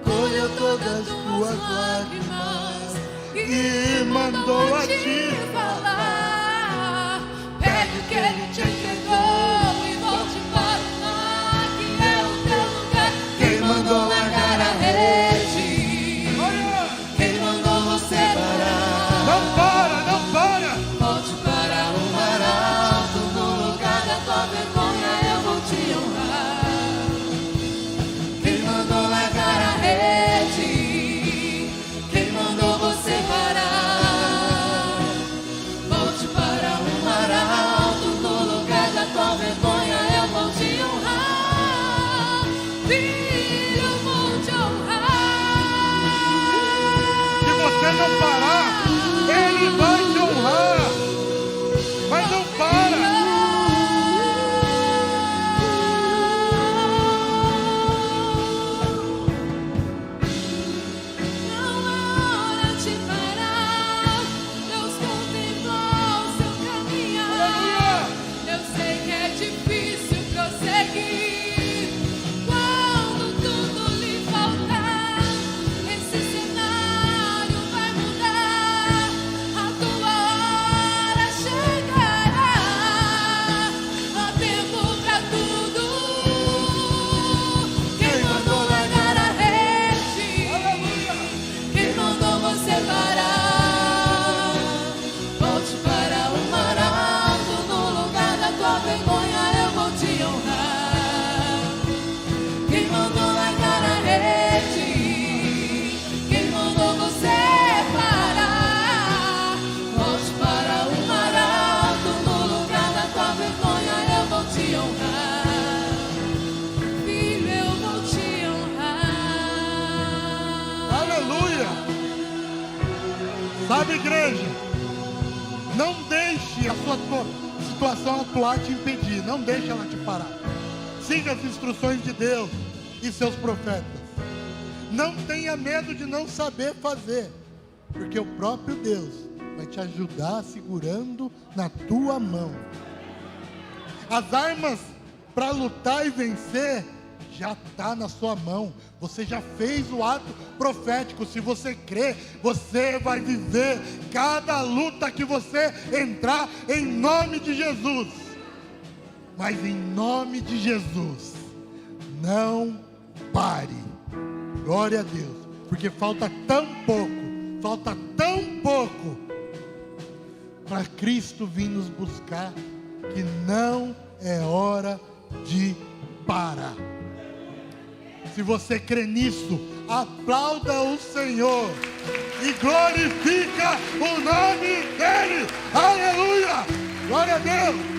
Colheu todas as tuas lágrimas e mandou a te falar. Pegue o que Ele te entregou e volte para o mar, que é o teu lugar. Quem mandou largar a rede? Quem mandou você parar? Não para, não para. Volte para o mar alto, no lugar da tua vergonha eu vou te honrar. Quem mandou largar a rede? Quem mandou você parar? Volte para o mar alto, no lugar da tua vergonha eu vou te honrar. Filho, eu vou te honrar. Se você não parar, Ele vai te honrar. Mas não para. Não é hora de parar. Deus contemplou o seu caminhar. Eu sei que é difícil prosseguir quando tudo lhe faltar. Esse cenário vai mudar. A tua hora chegará. Há tempo pra tudo. Quem mandou largar a rede? Quem mandou você parar? Volte para o mar alto, no lugar da tua vergonha eu vou te honrar. Quem mandou largar a rede? Quem mandou você parar? Volte para o mar alto, no lugar da tua vergonha eu vou te honrar. Filho, eu vou te honrar. Aleluia. Sabe, igreja? Não deixe a sua situação atual te impedir. Não deixe ela te parar. Siga as instruções de Deus e seus profetas. Não tenha medo de não saber fazer, porque o próprio Deus vai te ajudar segurando na tua mão. As armas para lutar e vencer já está na sua mão. Você já fez o ato profético. Se você crê, você vai viver cada luta que você entrar em nome de Jesus. Mas em nome de Jesus, não pare. Glória a Deus, porque falta tão pouco para Cristo vir nos buscar, que não é hora de parar. Se você crê nisso, aplauda o Senhor e glorifica o nome dEle. Aleluia! Glória a Deus!